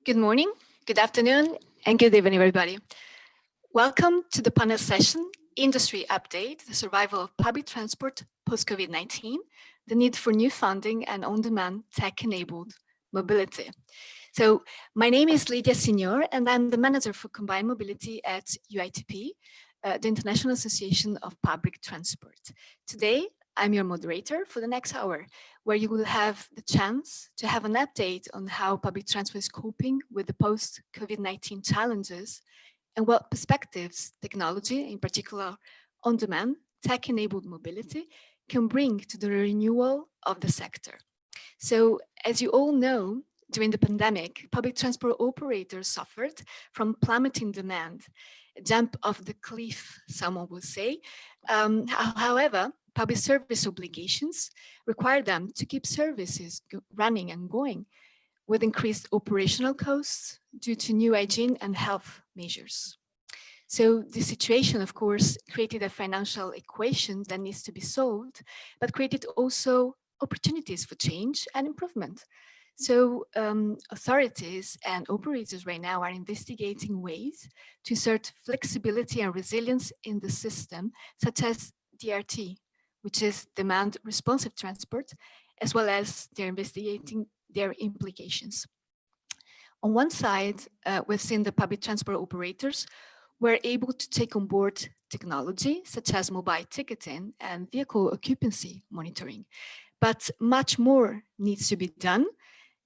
Good morning, good afternoon, and good evening, everybody. Welcome to the panel session, Industry Update, the Survival of Public Transport Post-COVID-19, the Need for New Funding and On-Demand Tech-Enabled Mobility. So my name is Lydia Signor, and I'm the Manager for Combined Mobility at UITP, the International Association of Public Transport. Today, I'm your moderator for the next hour, where you will have the chance to have an update on how public transport is coping with the post-COVID-19 challenges and what perspectives technology, in particular on-demand, tech-enabled mobility, can bring to the renewal of the sector. So, as you all know, during the pandemic, public transport operators suffered from plummeting demand, a jump off the cliff, someone would say. However, public service obligations require them to keep services running and going with increased operational costs due to new hygiene and health measures. So the situation, of course, created a financial equation that needs to be solved, but created also opportunities for change and improvement. So authorities and operators right now are investigating ways to insert flexibility and resilience in the system, such as DRT, which is demand responsive transport, as well as they're investigating their implications. On one side, we've seen the public transport operators were able to take on board technology, such as mobile ticketing and vehicle occupancy monitoring. But much more needs to be done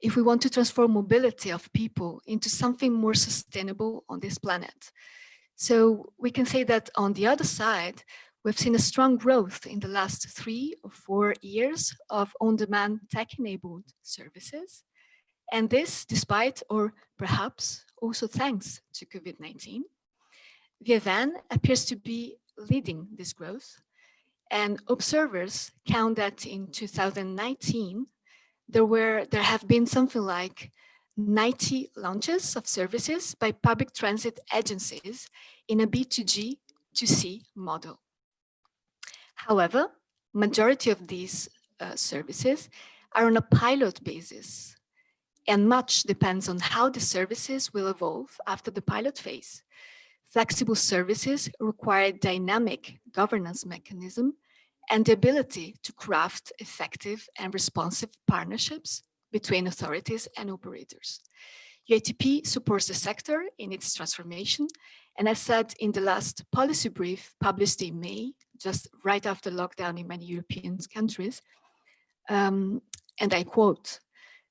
if we want to transform mobility of people into something more sustainable on this planet. So we can say that on the other side, we've seen a strong growth in the last 3 or 4 years of on-demand tech-enabled services. And this despite, or perhaps also thanks to COVID-19. Via Van appears to be leading this growth. And observers count that in 2019, there have been something like 90 launches of services by public transit agencies in a B2G to C model. However, majority of these services are on a pilot basis, and much depends on how the services will evolve after the pilot phase. Flexible services require dynamic governance mechanism and the ability to craft effective and responsive partnerships between authorities and operators. UITP supports the sector in its transformation, and as said in the last policy brief published in May, just right after lockdown in many European countries, and I quote,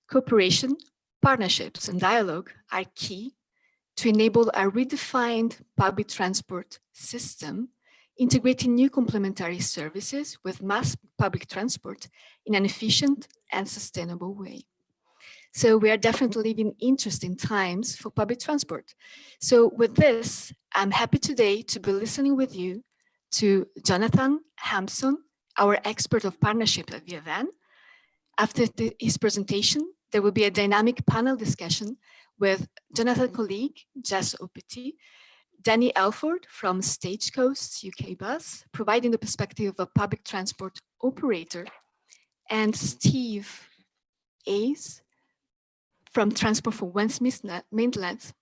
"Cooperation, partnerships, and dialogue are key to enable a redefined public transport system, integrating new complementary services with mass public transport in an efficient and sustainable way." So we are definitely living interesting times for public transport. So with this, I'm happy today to be listening with you to Jonathan Hampson, our expert of partnership at Via Van. After his presentation, there will be a dynamic panel discussion with Jonathan's colleague, Jess Opity, Danny Elford from Stagecoach UK Bus, providing the perspective of a public transport operator, and Steve Ace from Transport for West Midlands,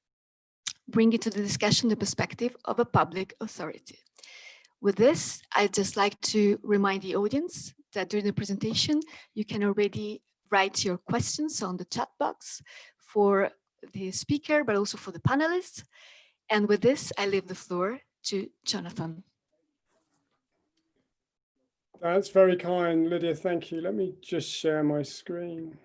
bringing to the discussion the perspective of a public authority. With this, I'd just like to remind the audience that during the presentation, you can already write your questions on the chat box for the speaker, but also for the panelists. And with this, I leave the floor to Jonathan. That's very kind, Lydia. Thank you. Let me just share my screen.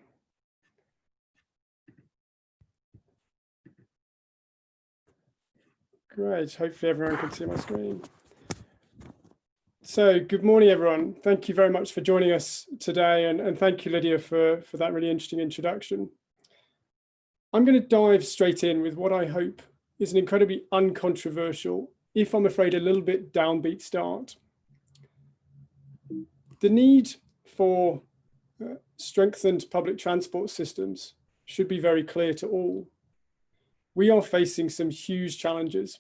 Great. Hopefully everyone can see my screen. So good morning, everyone. Thank you very much for joining us today. And thank you, Lydia, for that really interesting introduction. I'm going to dive straight in with what I hope is an incredibly uncontroversial, if I'm afraid a little bit downbeat start. The need for strengthened public transport systems should be very clear to all. We are facing some huge challenges,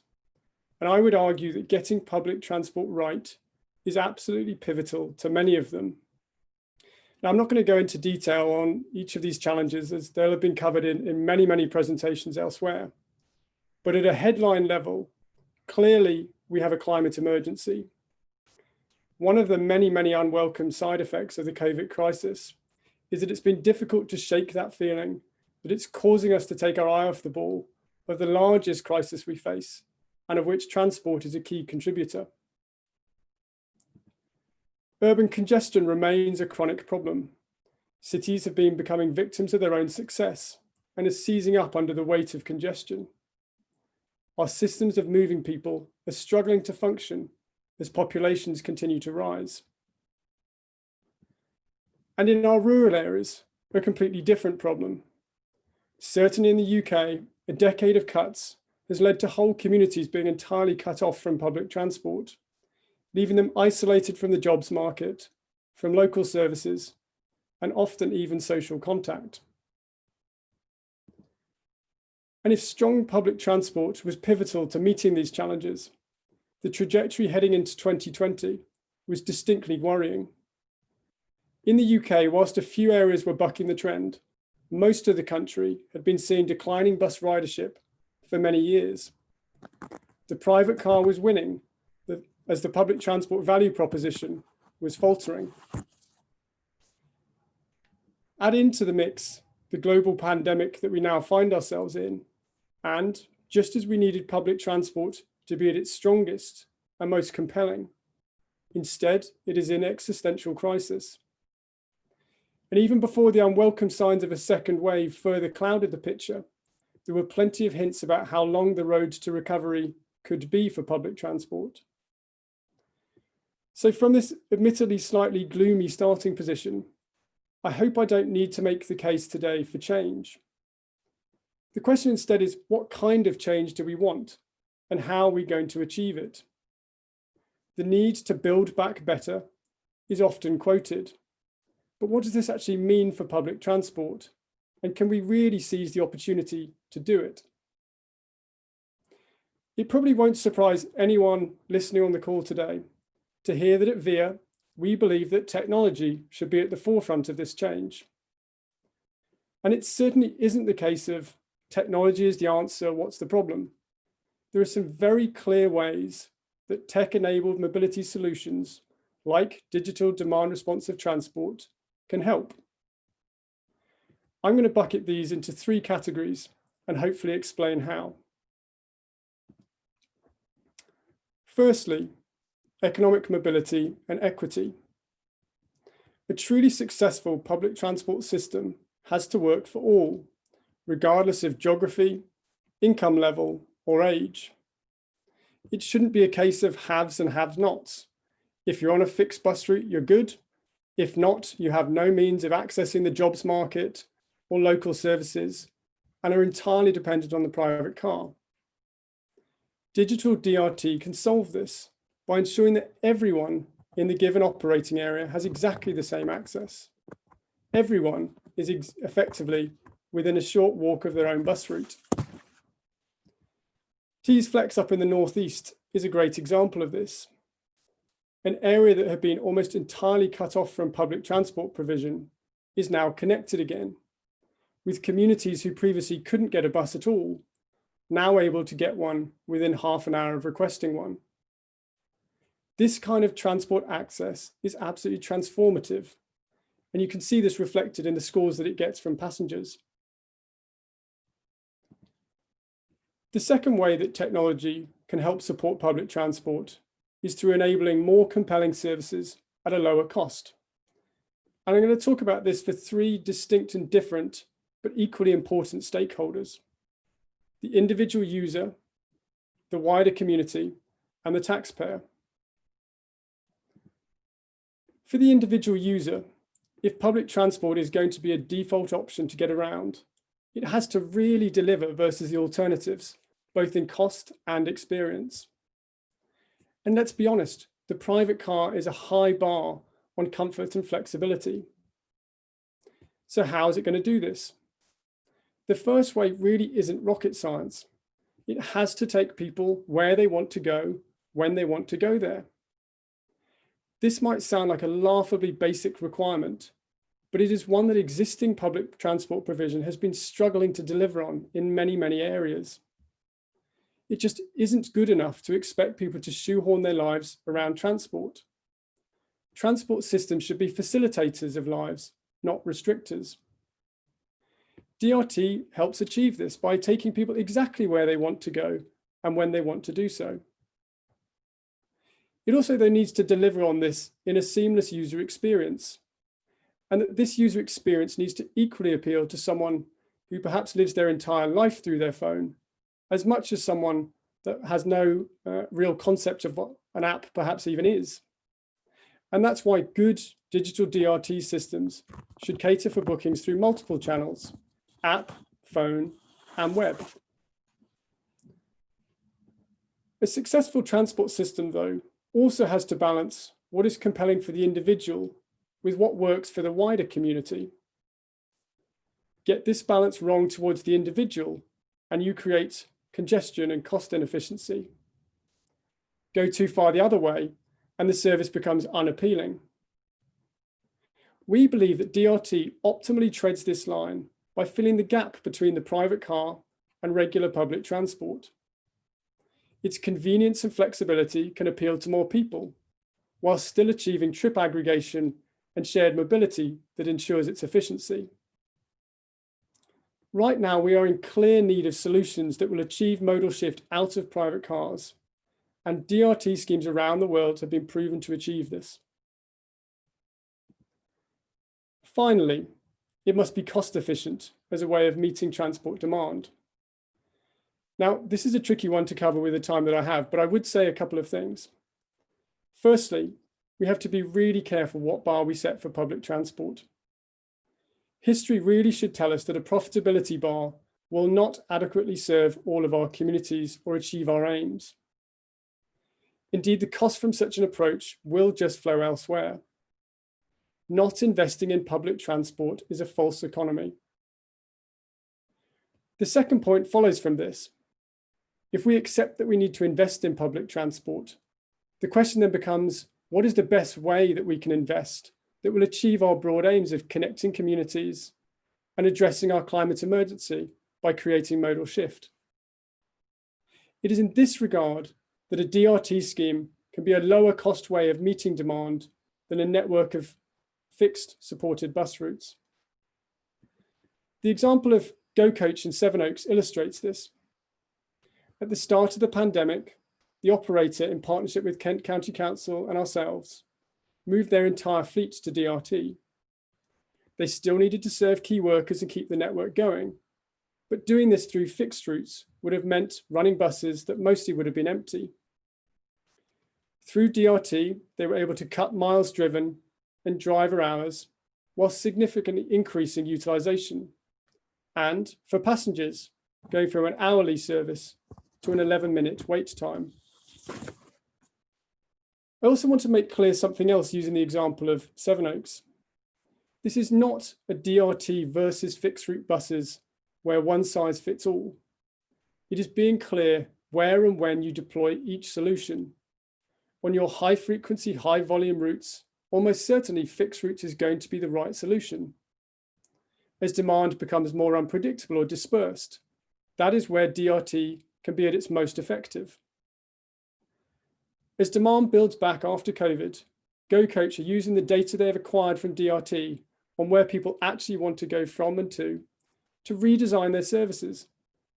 and I would argue that getting public transport right is absolutely pivotal to many of them. Now, I'm not going to go into detail on each of these challenges as they'll have been covered in many, many presentations elsewhere. But at a headline level, clearly we have a climate emergency. One of the many, many unwelcome side effects of the COVID crisis is that it's been difficult to shake that feeling that it's causing us to take our eye off the ball of the largest crisis we face, and of which transport is a key contributor. Urban congestion remains a chronic problem. Cities have been becoming victims of their own success and are seizing up under the weight of congestion. Our systems of moving people are struggling to function as populations continue to rise. And in our rural areas, a completely different problem. Certainly in the UK, a decade of cuts has led to whole communities being entirely cut off from public transport, leaving them isolated from the jobs market, from local services, and often even social contact. And if strong public transport was pivotal to meeting these challenges, the trajectory heading into 2020 was distinctly worrying. In the UK, whilst a few areas were bucking the trend, most of the country had been seeing declining bus ridership for many years. The private car was winning as the public transport value proposition was faltering. Add into the mix the global pandemic that we now find ourselves in, and just as we needed public transport to be at its strongest and most compelling, instead it is in existential crisis. And even before the unwelcome signs of a second wave further clouded the picture, there were plenty of hints about how long the road to recovery could be for public transport. So from this admittedly slightly gloomy starting position, I hope I don't need to make the case today for change. The question instead is, what kind of change do we want, and how are we going to achieve it? The need to build back better is often quoted. But what does this actually mean for public transport? And can we really seize the opportunity to do it? It probably won't surprise anyone listening on the call today to hear that at VIA, we believe that technology should be at the forefront of this change. And it certainly isn't the case of technology is the answer, what's the problem? There are some very clear ways that tech-enabled mobility solutions, like digital demand responsive transport, can help. I'm going to bucket these into three categories and hopefully explain how. Firstly, economic mobility and equity. A truly successful public transport system has to work for all, regardless of geography, income level, or age. It shouldn't be a case of haves and have-nots. If you're on a fixed bus route, you're good. If not, you have no means of accessing the jobs market or local services and are entirely dependent on the private car. Digital DRT can solve this by ensuring that everyone in the given operating area has exactly the same access. Everyone is effectively within a short walk of their own bus route. Teesflex up in the northeast is a great example of this. An area that had been almost entirely cut off from public transport provision is now connected again, with communities who previously couldn't get a bus at all, now able to get one within half an hour of requesting one. This kind of transport access is absolutely transformative, and you can see this reflected in the scores that it gets from passengers. The second way that technology can help support public transport is through enabling more compelling services at a lower cost. And I'm going to talk about this for three distinct and different, but equally important stakeholders: the individual user, the wider community, and the taxpayer. For the individual user, if public transport is going to be a default option to get around, it has to really deliver versus the alternatives, both in cost and experience. And let's be honest, the private car is a high bar on comfort and flexibility. So how is it going to do this? The first way really isn't rocket science. It has to take people where they want to go, when they want to go there. This might sound like a laughably basic requirement, but it is one that existing public transport provision has been struggling to deliver on in many, many areas. It just isn't good enough to expect people to shoehorn their lives around transport. Transport systems should be facilitators of lives, not restrictors. DRT helps achieve this by taking people exactly where they want to go and when they want to do so. It also though needs to deliver on this in a seamless user experience, and that this user experience needs to equally appeal to someone who perhaps lives their entire life through their phone, as much as someone that has no real concept of what an app perhaps even is. And that's why good digital DRT systems should cater for bookings through multiple channels: app, phone, and web. A successful transport system, though, also has to balance what is compelling for the individual with what works for the wider community. Get this balance wrong towards the individual, and you create congestion and cost inefficiency. Go too far the other way, and the service becomes unappealing. We believe that DRT optimally treads this line by filling the gap between the private car and regular public transport. Its convenience and flexibility can appeal to more people, while still achieving trip aggregation and shared mobility that ensures its efficiency. Right now, we are in clear need of solutions that will achieve modal shift out of private cars, and DRT schemes around the world have been proven to achieve this. Finally, it must be cost efficient as a way of meeting transport demand. Now, this is a tricky one to cover with the time that I have, but I would say a couple of things. Firstly, we have to be really careful what bar we set for public transport. History really should tell us that a profitability bar will not adequately serve all of our communities or achieve our aims. Indeed, the cost from such an approach will just flow elsewhere. Not investing in public transport is a false economy. The second point follows from this. If we accept that we need to invest in public transport, the question then becomes, what is the best way that we can invest that will achieve our broad aims of connecting communities and addressing our climate emergency by creating modal shift? It is in this regard that a DRT scheme can be a lower cost way of meeting demand than a network of fixed supported bus routes. The example of GoCoach in Sevenoaks illustrates this. At the start of the pandemic, the operator, in partnership with Kent County Council and ourselves, moved their entire fleet to DRT. They still needed to serve key workers and keep the network going, but doing this through fixed routes would have meant running buses that mostly would have been empty. Through DRT, they were able to cut miles driven and driver hours while significantly increasing utilization. And for passengers, going from an hourly service to an 11-minute wait time. I also want to make clear something else using the example of Sevenoaks. This is not a DRT versus fixed route buses where one size fits all. It is being clear where and when you deploy each solution. On your high frequency, high volume routes, almost certainly fixed routes is going to be the right solution. As demand becomes more unpredictable or dispersed, that is where DRT can be at its most effective. As demand builds back after COVID, GoCoach are using the data they have acquired from DRT on where people actually want to go from and to redesign their services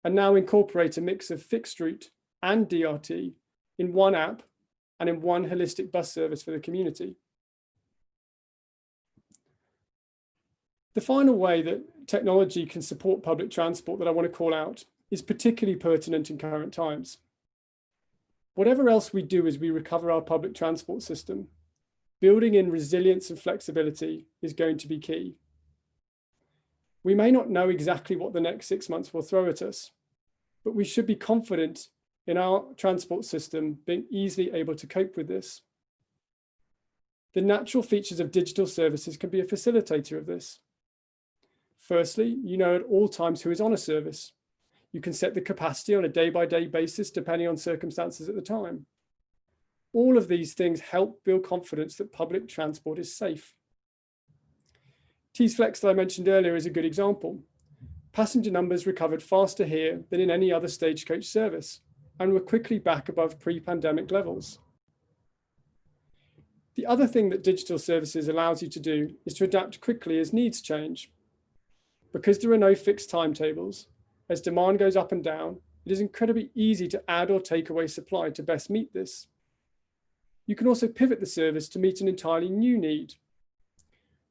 and now incorporate a mix of fixed route and DRT in one app and in one holistic bus service for the community. The final way that technology can support public transport that I want to call out is particularly pertinent in current times. Whatever else we do as we recover our public transport system, building in resilience and flexibility is going to be key. We may not know exactly what the next 6 months will throw at us, but we should be confident in our transport system being easily able to cope with this. The natural features of digital services can be a facilitator of this. Firstly, you know at all times who is on a service. You can set the capacity on a day-by-day basis depending on circumstances at the time. All of these things help build confidence that public transport is safe. Teesflex that I mentioned earlier is a good example. Passenger numbers recovered faster here than in any other Stagecoach service and were quickly back above pre-pandemic levels. The other thing that digital services allows you to do is to adapt quickly as needs change. Because there are no fixed timetables, as demand goes up and down, it is incredibly easy to add or take away supply to best meet this. You can also pivot the service to meet an entirely new need.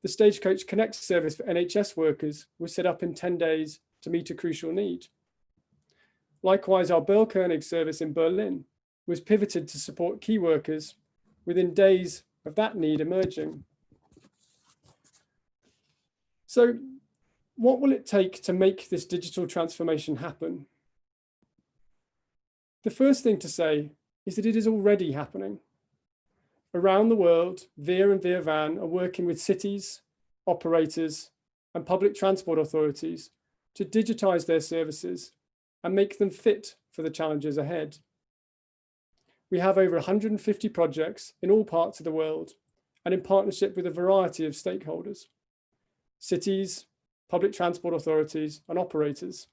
The Stagecoach Connect service for NHS workers was set up in 10 days to meet a crucial need. Likewise, our Berlkönig service in Berlin was pivoted to support key workers within days of that need emerging. So, what will it take to make this digital transformation happen? The first thing to say is that it is already happening. Around the world, Via and Via Van are working with cities, operators, and public transport authorities to digitize their services and make them fit for the challenges ahead. We have over 150 projects in all parts of the world and in partnership with a variety of stakeholders, cities, public transport authorities, and operators.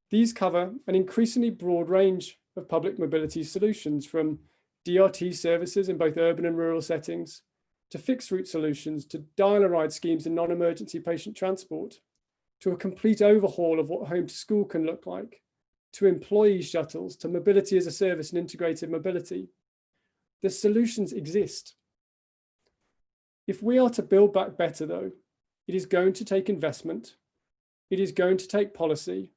These cover an increasingly broad range of public mobility solutions, from DRT services in both urban and rural settings, to fixed route solutions, to dial-a-ride schemes in non-emergency patient transport, to a complete overhaul of what home to school can look like, to employee shuttles, to mobility as a service and integrated mobility. The solutions exist. If we are to build back better, though, it is going to take investment, it is going to take policy,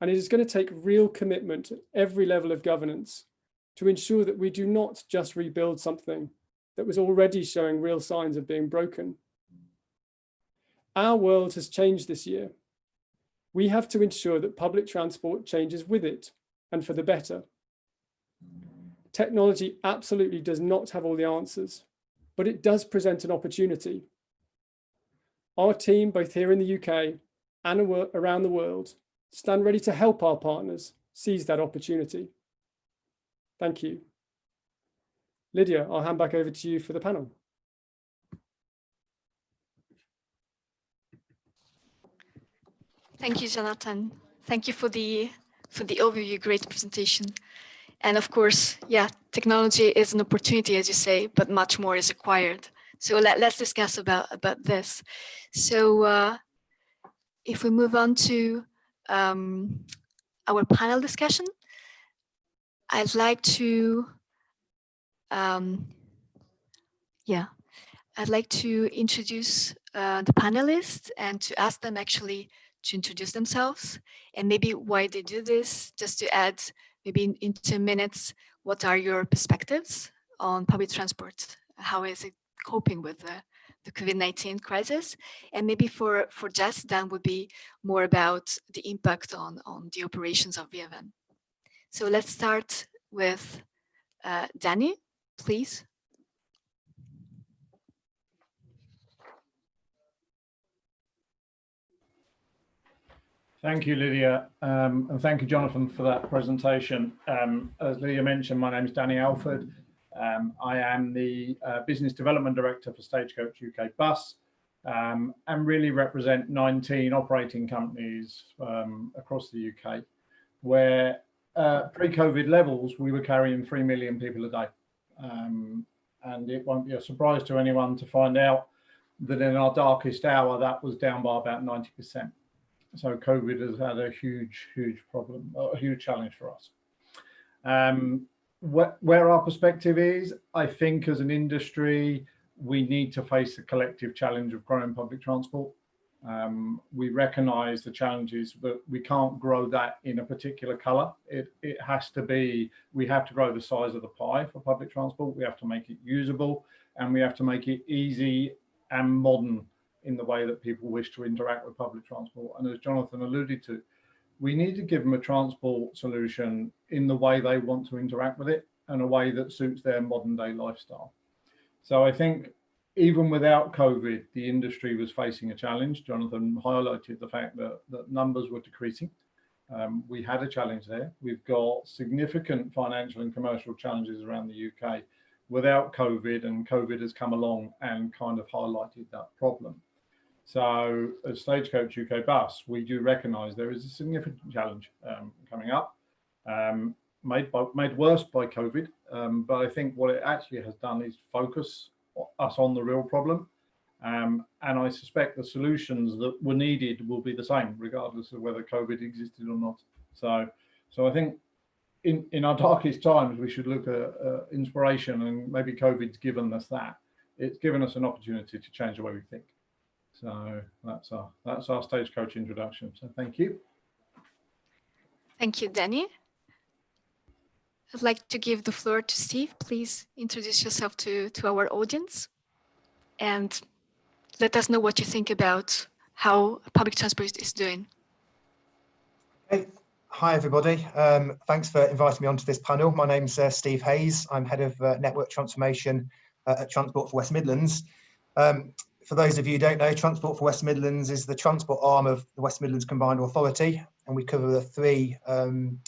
and it is going to take real commitment at every level of governance to ensure that we do not just rebuild something that was already showing real signs of being broken. Our world has changed this year. We have to ensure that public transport changes with it and for the better. Technology absolutely does not have all the answers, but it does present an opportunity. Our team, both here in the UK and around the world, stand ready to help our partners seize that opportunity. Thank you. Lydia, I'll hand back over to you for the panel. Thank you, Jonathan. Thank you for the overview, great presentation. And of course, yeah, technology is an opportunity, as you say, but much more is required. So let's discuss about this. So if we move on to our panel discussion, I'd like to, introduce the panelists and to ask them actually to introduce themselves and maybe why they do this, just to add maybe in 2 minutes, what are your perspectives on public transport? How is it coping with the COVID-19 crisis? And maybe for Jess, then would be more about the impact on the operations of Via Van. So let's start with Danny, please. Thank you, Lydia, and thank you, Jonathan, for that presentation. As Lydia mentioned, my name is Danny Alford. I am the Business Development Director for Stagecoach UK Bus, and really represent 19 operating companies across the UK, where pre-COVID levels, we were carrying 3 million people a day. And it won't be a surprise to anyone to find out that in our darkest hour, that was down by about 90%. So COVID has had a huge problem, a huge challenge for us. Where our perspective is, I think as an industry, we need to face the collective challenge of growing public transport. We recognise the challenges, but we can't grow that in a particular colour. It has to be, we have to grow the size of the pie for public transport. We have to make it usable, and we have to make it easy and modern in the way that people wish to interact with public transport. And as Jonathan alluded to, we need to give them a transport solution in the way they want to interact with it and a way that suits their modern day lifestyle. So I think even without COVID, the industry was facing a challenge. Jonathan highlighted the fact that numbers were decreasing. We had a challenge there. We've got significant financial and commercial challenges around the UK without COVID, and COVID has come along and kind of highlighted that problem. So as Stagecoach UK Bus, we do recognise there is a significant challenge coming up, made worse by COVID. But I think what it actually has done is focus us on the real problem. And I suspect the solutions that were needed will be the same, regardless of whether COVID existed or not. So I think in our darkest times, we should look at inspiration, and maybe COVID's given us that. It's given us an opportunity to change the way we think. So that's our Stagecoach introduction. So thank you. Thank you, Danny. I'd like to give the floor to Steve. Please introduce yourself to our audience and let us know what you think about how public transport is doing. Hey. Hi, everybody. Thanks for inviting me onto this panel. My name's Steve Hayes. I'm head of network transformation at Transport for West Midlands. For those of you who don't know, Transport for West Midlands is the transport arm of the West Midlands Combined Authority, and we cover the three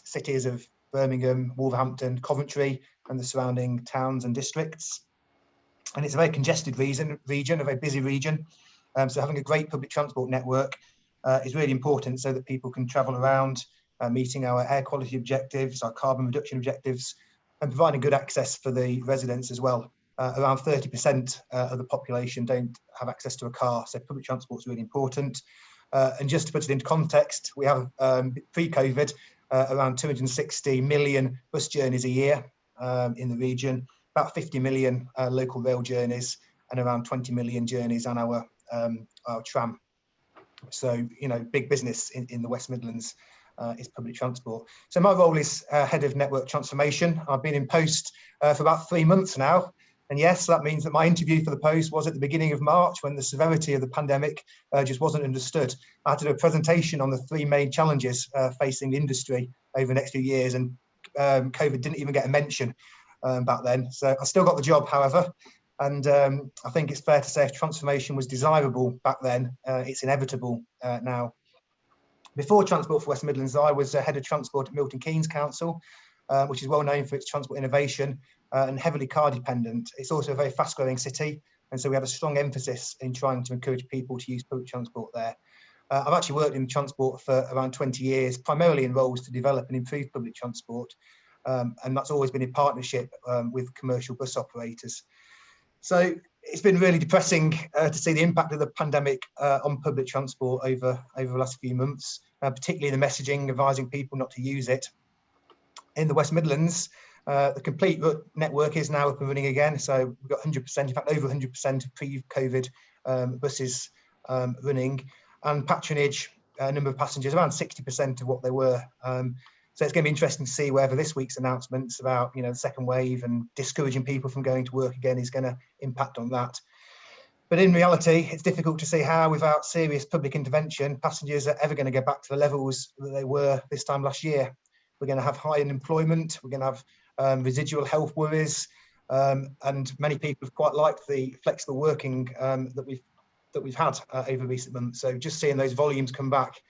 cities of Birmingham, Wolverhampton, Coventry, and the surrounding towns and districts. And it's a very congested region, a very busy region. So having a great public transport network is really important so that people can travel around, meeting our air quality objectives, our carbon reduction objectives, and providing good access for the residents as well. Around 30% of the population don't have access to a car, so public transport is really important. And just to put it into context, we have pre-COVID around 260 million bus journeys a year in the region, about 50 million local rail journeys, and around 20 million journeys on our tram. So, you know, big business in the West Midlands is public transport. So my role is head of network transformation. I've been in post for about 3 months now. And yes, that means that my interview for the post was at the beginning of March, when the severity of the pandemic just wasn't understood. I had to do a presentation on the 3 main challenges facing the industry over the next few years, and COVID didn't even get a mention back then. So I still got the job, however. And I think it's fair to say if transformation was desirable back then, it's inevitable now. Before Transport for West Midlands, I was head of transport at Milton Keynes Council, which is well known for its transport innovation and heavily car dependent. It's also a very fast growing city, and so we had a strong emphasis in trying to encourage people to use public transport there. I've actually worked in transport for around 20 years, primarily in roles to develop and improve public transport, and that's always been in partnership with commercial bus operators. So it's been really depressing to see the impact of the pandemic on public transport over the last few months, particularly the messaging advising people not to use it. In the West Midlands, the complete network is now up and running again. So we've got 100%, in fact, over 100% of pre-COVID buses running, and patronage, number of passengers, around 60% of what they were. So it's going to be interesting to see whether this week's announcements about, you know, the second wave and discouraging people from going to work again is going to impact on that. But in reality, it's difficult to see how, without serious public intervention, passengers are ever going to get back to the levels that they were this time last year. We're going to have high unemployment, we're going to have residual health worries, and many people have quite liked the flexible working that we've had over recent months. So just seeing those volumes come back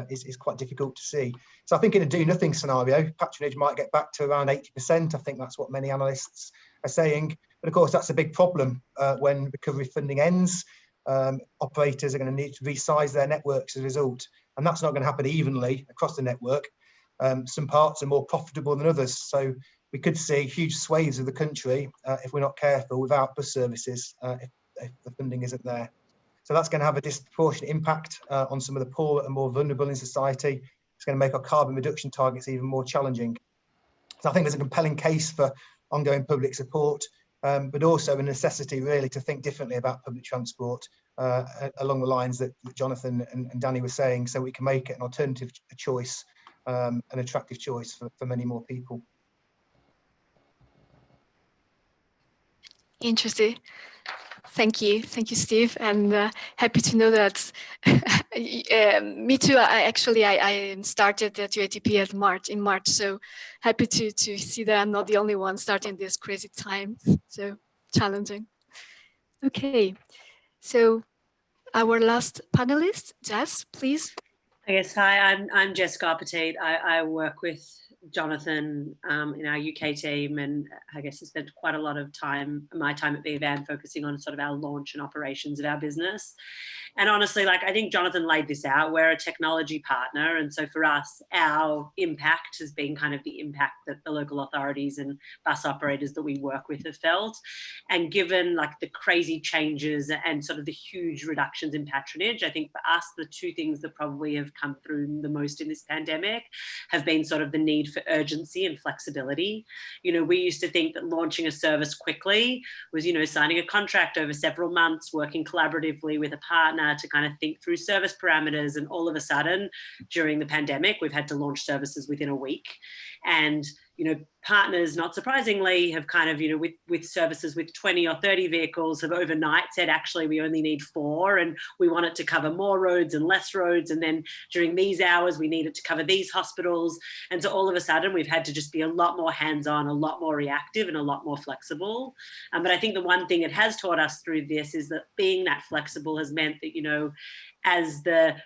is quite difficult to see. So I think in a do nothing scenario, patronage might get back to around 80%. I think that's what many analysts are saying. But of course, that's a big problem when recovery funding ends. Operators are going to need to resize their networks as a result. And that's not going to happen evenly across the network. Some parts are more profitable than others. So we could see huge swathes of the country if we're not careful without bus services if the funding isn't there. So that's going to have a disproportionate impact on some of the poor and more vulnerable in society. It's going to make our carbon reduction targets even more challenging. So I think there's a compelling case for ongoing public support, but also a necessity really to think differently about public transport along the lines that Jonathan and Danny were saying, so we can make it an alternative choice, an attractive choice for many more people. Interesting. Thank you, Steve, and happy to know that. Me too. I started at UATP in March, so happy to see that I'm not the only one starting this crazy time. So challenging. Okay, so our last panelist, Jess, please. Yes, hi. I'm Jess Garpetate. I work with Jonathan in our UK team, and I guess I spent quite a lot of my time at BVAN focusing on sort of our launch and operations of our business. And honestly, like, I think Jonathan laid this out. We're a technology partner. And so for us, our impact has been kind of the impact that the local authorities and bus operators that we work with have felt. And given like the crazy changes and sort of the huge reductions in patronage, I think for us, the two things that probably have come through the most in this pandemic have been sort of the need for urgency and flexibility. You know, we used to think that launching a service quickly was, you know, signing a contract over several months, working collaboratively with a partner to kind of think through service parameters. And all of a sudden, during the pandemic, we've had to launch services within a week. And, you know, partners, not surprisingly, have kind of, you know, with services with 20 or 30 vehicles have overnight said, actually, we only need 4 and we want it to cover more roads and less roads. And then during these hours, we need it to cover these hospitals. And so all of a sudden, we've had to just be a lot more hands-on, a lot more reactive and a lot more flexible. But I think the one thing it has taught us through this is that being that flexible has meant that, you know, as the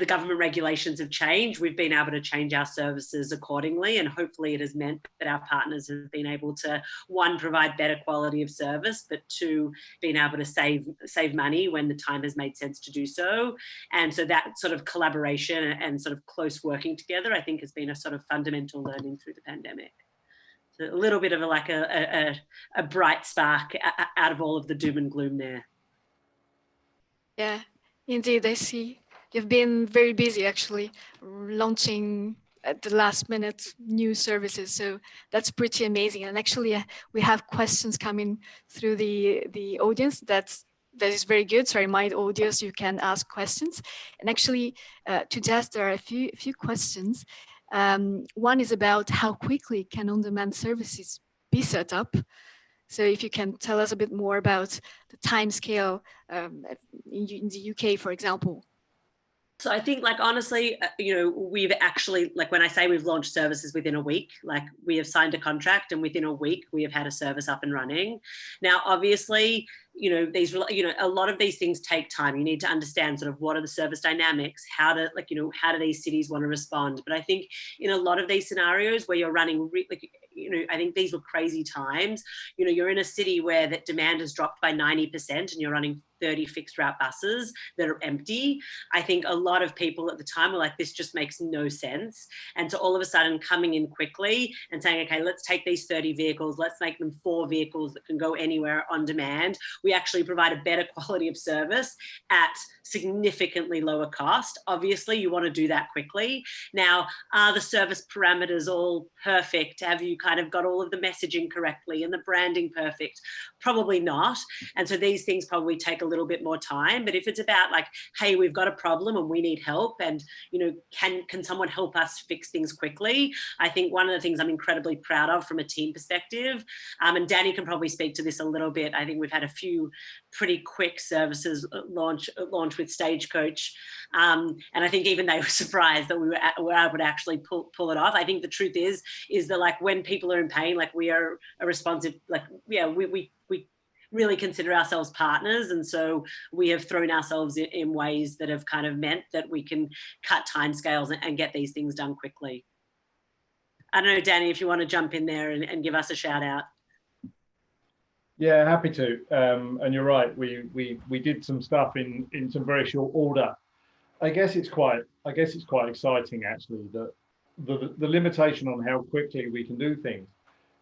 government regulations have changed, we've been able to change our services accordingly. And hopefully it has meant that our partners have been able to, 1, provide better quality of service, but 2, being able to save money when the time has made sense to do so. And so that sort of collaboration and sort of close working together, I think, has been a sort of fundamental learning through the pandemic. So a little bit of a bright spark out of all of the doom and gloom there. Yeah, indeed, I see. You've been very busy actually launching at the last minute new services. So that's pretty amazing. And actually we have questions coming through the audience. That is very good. So I remind audience you can ask questions. And actually to Jess, there are a few questions. One is about how quickly can on-demand services be set up. So if you can tell us a bit more about the time scale in the UK, for example. So I think, like, honestly, you know, we've actually, like, when I say we've launched services within a week, like, we have signed a contract and within a week we have had a service up and running. Now, obviously, you know, a lot of these things take time. You need to understand sort of what are the service dynamics, how do these cities want to respond. But I think in a lot of these scenarios where you're running, you know, I think these were crazy times. You know, you're in a city where that demand has dropped by 90% and you're running 30 fixed route buses that are empty. I think a lot of people at the time were like, this just makes no sense. And so all of a sudden coming in quickly and saying, okay, let's take these 30 vehicles, let's make them 4 vehicles that can go anywhere on demand. We actually provide a better quality of service at significantly lower cost. Obviously, you want to do that quickly. Now, are the service parameters all perfect? Have you kind of got all of the messaging correctly and the branding perfect? Probably not. And so these things probably take a little bit more time. But if it's about like, hey, we've got a problem and we need help, and, you know, can someone help us fix things quickly? I think one of the things I'm incredibly proud of from a team perspective, and Danny can probably speak to this a little bit. I think we've had a few pretty quick services launch with Stagecoach. And I think even they were surprised that we were able to actually pull it off. I think the truth is that, like, when people are in pain, like, we are a responsive, like, yeah, we really consider ourselves partners. And so we have thrown ourselves in ways that have kind of meant that we can cut timescales and get these things done quickly. I don't know, Danny, if you want to jump in there and give us a shout out. Yeah, happy to. And you're right. We did some stuff in some very short order. I guess it's quite exciting, actually, that the limitation on how quickly we can do things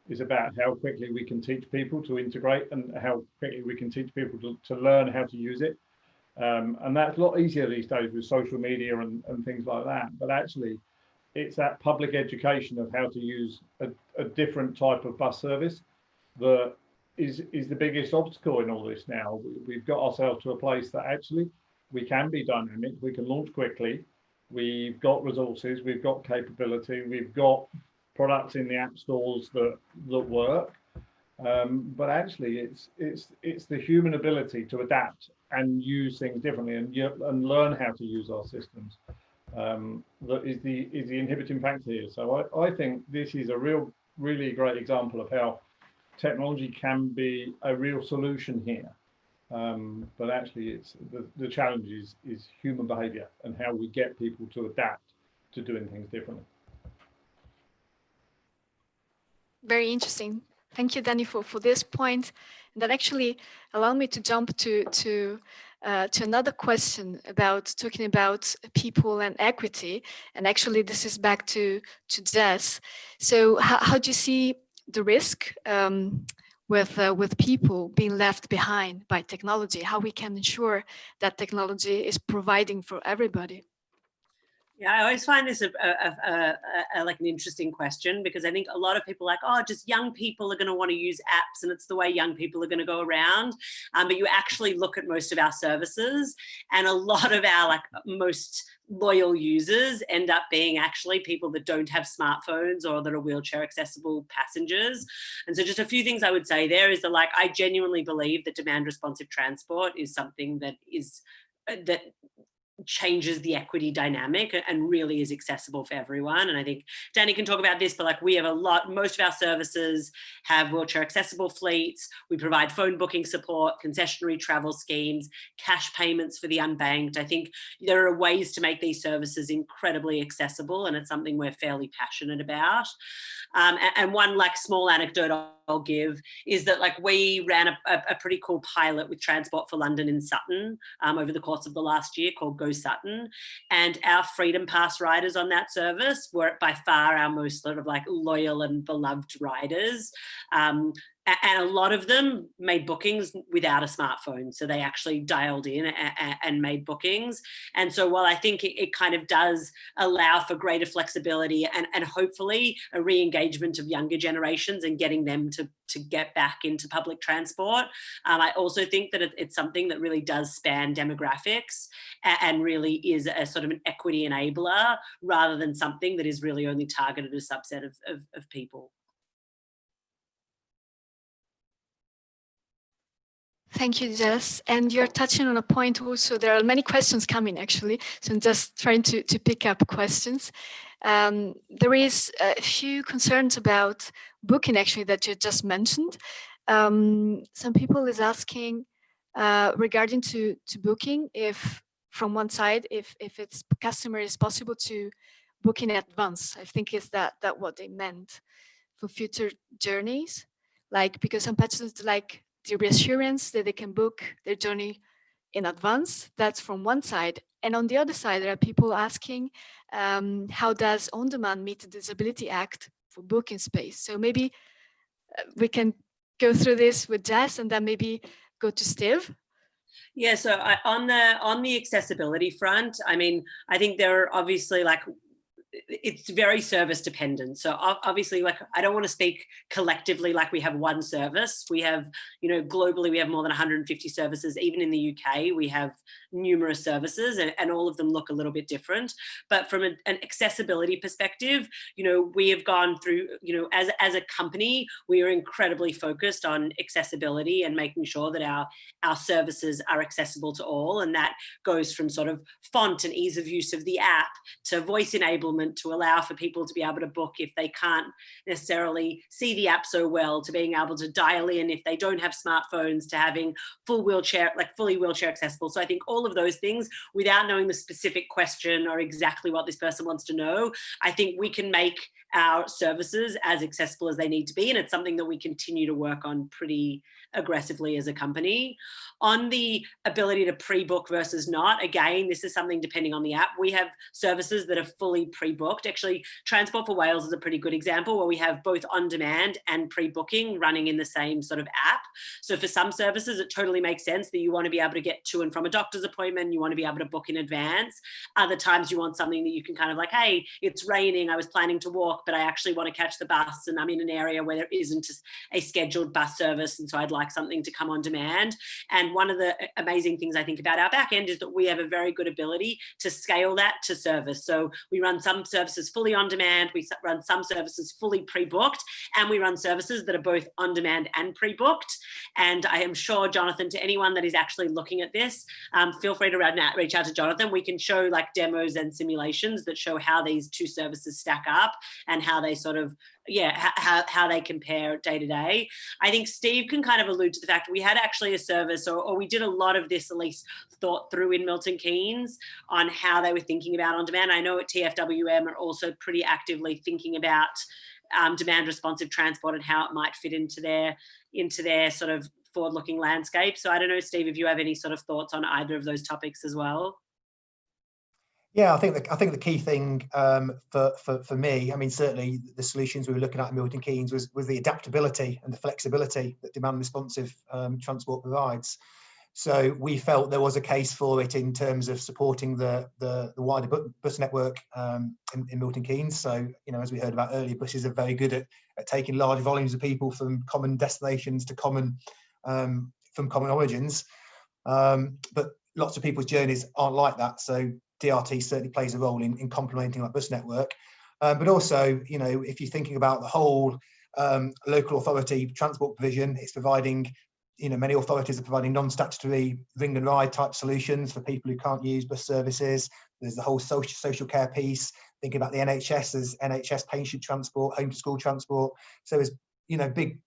is about how quickly we can teach people to integrate and how quickly we can teach people to learn how to use it. And that's a lot easier these days with social media and things like that. But actually, it's that public education of how to use a different type of bus service that is the biggest obstacle in all this now. We've got ourselves to a place that actually we can be dynamic, we can launch quickly, we've got resources, we've got capability, we've got products in the app stores that work. But actually it's the human ability to adapt and use things differently and learn how to use our systems that is the inhibiting factor here. So I think this is a really great example of how technology can be a real solution here. But actually it's the challenge is human behavior and how we get people to adapt to doing things differently. Very interesting. Thank you, Danny, for this point. That actually allowed me to jump to another question about talking about people and equity. And actually, this is back to Jess. So how do you see the risk with people being left behind by technology? How we can ensure that technology is providing for everybody? Yeah, I always find this like an interesting question, because I think a lot of people are like, oh, just young people are going to want to use apps and it's the way young people are going to go around. But you actually look at most of our services, and a lot of our like most loyal users end up being actually people that don't have smartphones or that are wheelchair accessible passengers. And so just a few things I would say there is that, like, I genuinely believe that demand responsive transport is something that changes the equity dynamic and really is accessible for everyone. And I think Danny can talk about this, but like, we have most of our services have wheelchair accessible fleets. We provide phone booking support, concessionary travel schemes, cash payments for the unbanked. I think there are ways to make these services incredibly accessible, and it's something we're fairly passionate about. And one like small anecdote I'll give is that, like, we ran a pretty cool pilot with Transport for London in Sutton over the course of the last year called Go Sutton. And our Freedom Pass riders on that service were by far our most sort of like loyal and beloved riders. And a lot of them made bookings without a smartphone. So they actually dialed in and made bookings. And so while I think it kind of does allow for greater flexibility and hopefully a re-engagement of younger generations and getting them to get back into public transport, I also think that it's something that really does span demographics and really is a sort of an equity enabler, rather than something that is really only targeted a subset of people. Thank you, Jess. And you're touching on a point also, there are many questions coming actually, so I'm just trying to pick up questions. There is a few concerns about booking actually that you just mentioned. Some people is asking regarding to booking, if from one side, if it's customer is possible to book in advance. I think is that what they meant for future journeys, like, because some passengers like the reassurance that they can book their journey in advance. That's from one side. And on the other side, there are people asking, how does On Demand meet the Disability Act for booking space? So maybe we can go through this with Jess and then maybe go to Steve. Yeah, so on the accessibility front, I mean, I think there are obviously like, it's very service dependent. So obviously, like, I don't want to speak collectively like we have one service. We have, you know, globally, we have more than 150 services. Even in the UK, we have numerous services, and all of them look a little bit different. But from an accessibility perspective, you know, we have gone through, you know, as a company, we are incredibly focused on accessibility and making sure that our services are accessible to all. And that goes from sort of font and ease of use of the app to voice enablement, to allow for people to be able to book if they can't necessarily see the app so well, to being able to dial in if they don't have smartphones, to having fully wheelchair accessible. So I think all of those things, without knowing the specific question or exactly what this person wants to know, I think we can make our services as accessible as they need to be. And it's something that we continue to work on pretty aggressively as a company. On the ability to pre-book versus not, again, this is something depending on the app. We have services that are fully pre-booked. Actually, Transport for Wales is a pretty good example, where we have both on-demand and pre-booking running in the same sort of app. So for some services, it totally makes sense that you want to be able to get to and from a doctor's appointment, you want to be able to book in advance. Other times you want something that you can kind of like, hey, it's raining, I was planning to walk, but I actually want to catch the bus, and I'm in an area where there isn't a scheduled bus service, and so I'd like something to come on demand. And one of the amazing things I think about our back end is that we have a very good ability to scale that to service. So we run some services fully on demand, we run some services fully pre-booked, and we run services that are both on demand and pre-booked. And I am sure, Jonathan, to anyone that is actually looking at this, feel free to reach out to Jonathan. We can show like demos and simulations that show how these two services stack up and how they sort of, how they compare day to day. I think Steve can kind of allude to the fact we had actually a service, or we did a lot of this at least thought through in Milton Keynes on how they were thinking about on demand. I know at TFWM are also pretty actively thinking about demand responsive transport and how it might fit into their sort of forward-looking landscape. So I don't know, Steve, if you have any sort of thoughts on either of those topics as well. Yeah, I think the key thing for me, I mean, certainly the solutions we were looking at in Milton Keynes was the adaptability and the flexibility that demand responsive transport provides. So we felt there was a case for it in terms of supporting the wider bus network in Milton Keynes. So, you know, as we heard about earlier, buses are very good at taking large volumes of people from common destinations to common origins. But lots of people's journeys aren't like that. So DRT certainly plays a role in complementing that bus network. But also, you know, if you're thinking about the whole local authority transport provision, it's providing, you know, many authorities are providing non-statutory ring and ride type solutions for people who can't use bus services. There's the whole social care piece, thinking about the NHS as NHS patient transport, home to school transport. So there's, you know, big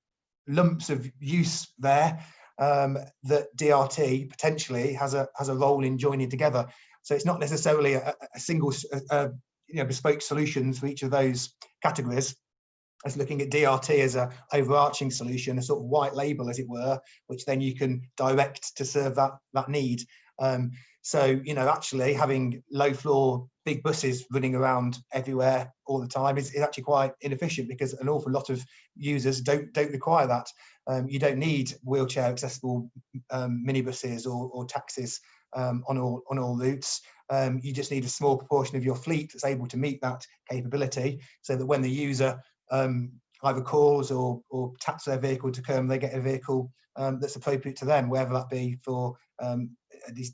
lumps of use there that DRT potentially has a role in joining together. So it's not necessarily a single, you know, bespoke solutions for each of those categories. It's looking at DRT as an overarching solution, a sort of white label, as it were, which then you can direct to serve that need. So, you know, actually having low floor big buses running around everywhere all the time is actually quite inefficient, because an awful lot of users don't require that. You don't need wheelchair accessible minibuses or taxis on all routes. You just need a small proportion of your fleet that's able to meet that capability, so that when the user either calls or taps their vehicle to come, they get a vehicle that's appropriate to them, whether that be for a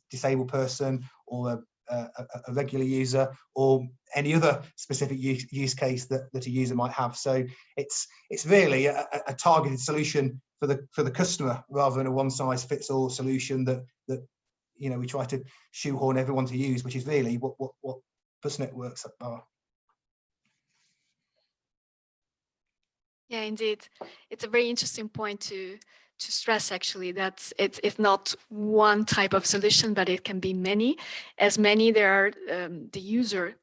disabled person or a regular user, or any other specific use case that a user might have. So it's really a targeted solution for the customer, rather than a one-size-fits-all solution that you know we try to shoehorn everyone to use, which is really what bus networks are. Yeah, indeed. It's a very interesting point to stress, actually, that it's not one type of solution, but it can be many. As many, there are the user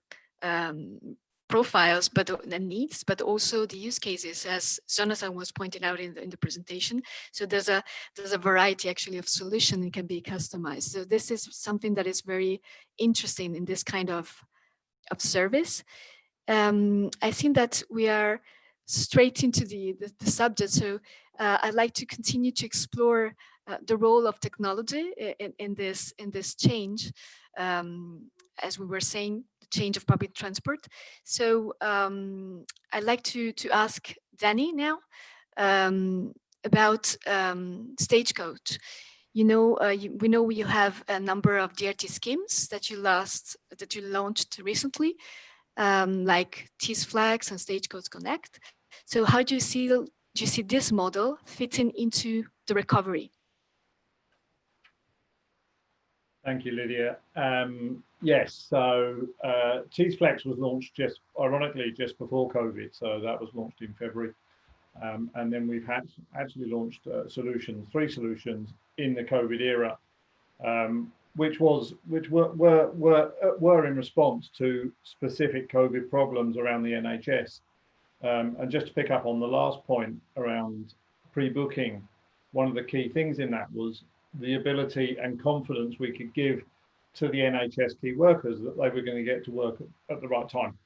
profiles, but the needs, but also the use cases, as Jonathan was pointing out in the presentation. So there's a variety actually of solution that can be customized. So this is something that is very interesting in this kind of service. I think that we are straight into the subject. So I'd like to continue to explore the role of technology in this change. As we were saying, the change of public transport. So I'd like to ask Danny now about Stagecoach. You know, we know you have a number of DRT schemes that you launched recently, like TSFlex and Stagecoach Connect. So how do you see this model fitting into the recovery? Thank you, Lydia. Yes, so TSFlex was launched ironically just before COVID, so that was launched in February. And then we've actually launched three solutions in the COVID era, which were in response to specific COVID problems around the NHS. And just to pick up on the last point around pre-booking, one of the key things in that was the ability and confidence we could give to the NHS key workers that they were going to get to work at the right time.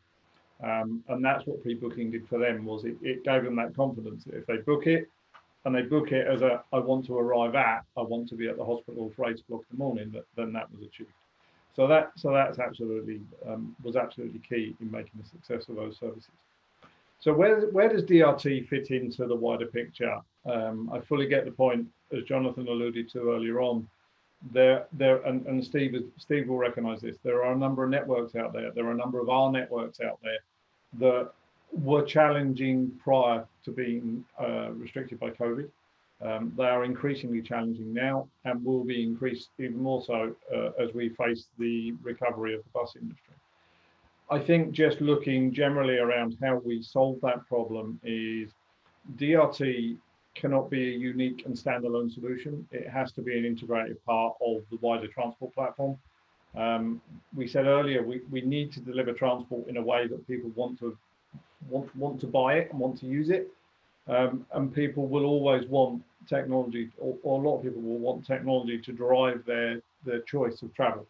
And that's what pre-booking did for them, was it gave them that confidence that if they book it, and they book it as I want to arrive at, I want to be at the hospital for 8 o'clock in the morning, then that was achieved. So that's absolutely was absolutely key in making the success of those services. So where does DRT fit into the wider picture? I fully get the point, as Jonathan alluded to earlier on. And Steve will recognise this. There are a number of networks out there. There are a number of our networks out there that were challenging prior to being restricted by COVID. They are increasingly challenging now, and will be increased even more so as we face the recovery of the bus industry. I think just looking generally around how we solve that problem is DRT cannot be a unique and standalone solution. It has to be an integrated part of the wider transport platform. We said earlier, we need to deliver transport in a way that people want to want to buy it and want to use it. And people will always want technology, or a lot of people will want technology to drive their choice of travel.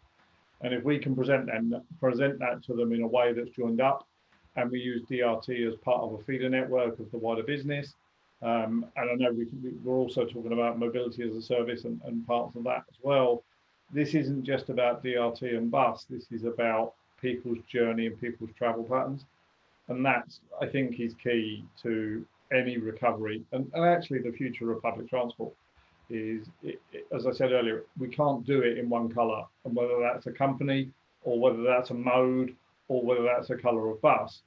And if we can present that to them in a way that's joined up, and we use DRT as part of a feeder network of the wider business, and I know we're also talking about mobility as a service and parts of that as well. This isn't just about DRT and bus. This is about people's journey and people's travel patterns. And that's, I think, is key to any recovery. And actually the future of public transport is, as I said earlier, we can't do it in one colour. And whether that's a company or whether that's a mode or whether that's a colour of bus,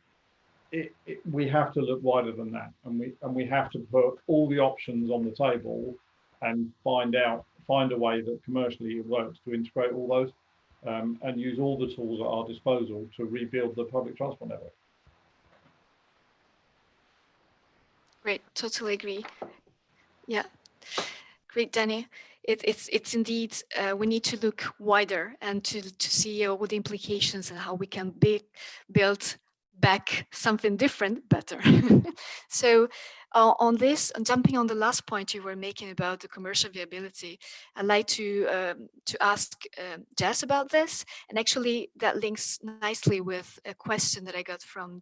we have to look wider than that. And we have to put all the options on the table and find a way that commercially it works to integrate all those and use all the tools at our disposal to rebuild the public transport network. Great, totally agree. Yeah, great, Danny. It's indeed, we need to look wider and to see all the implications and how we can build back something different better. So on this, jumping on the last point you were making about the commercial viability, I'd like to ask Jess about this. And actually that links nicely with a question that I got from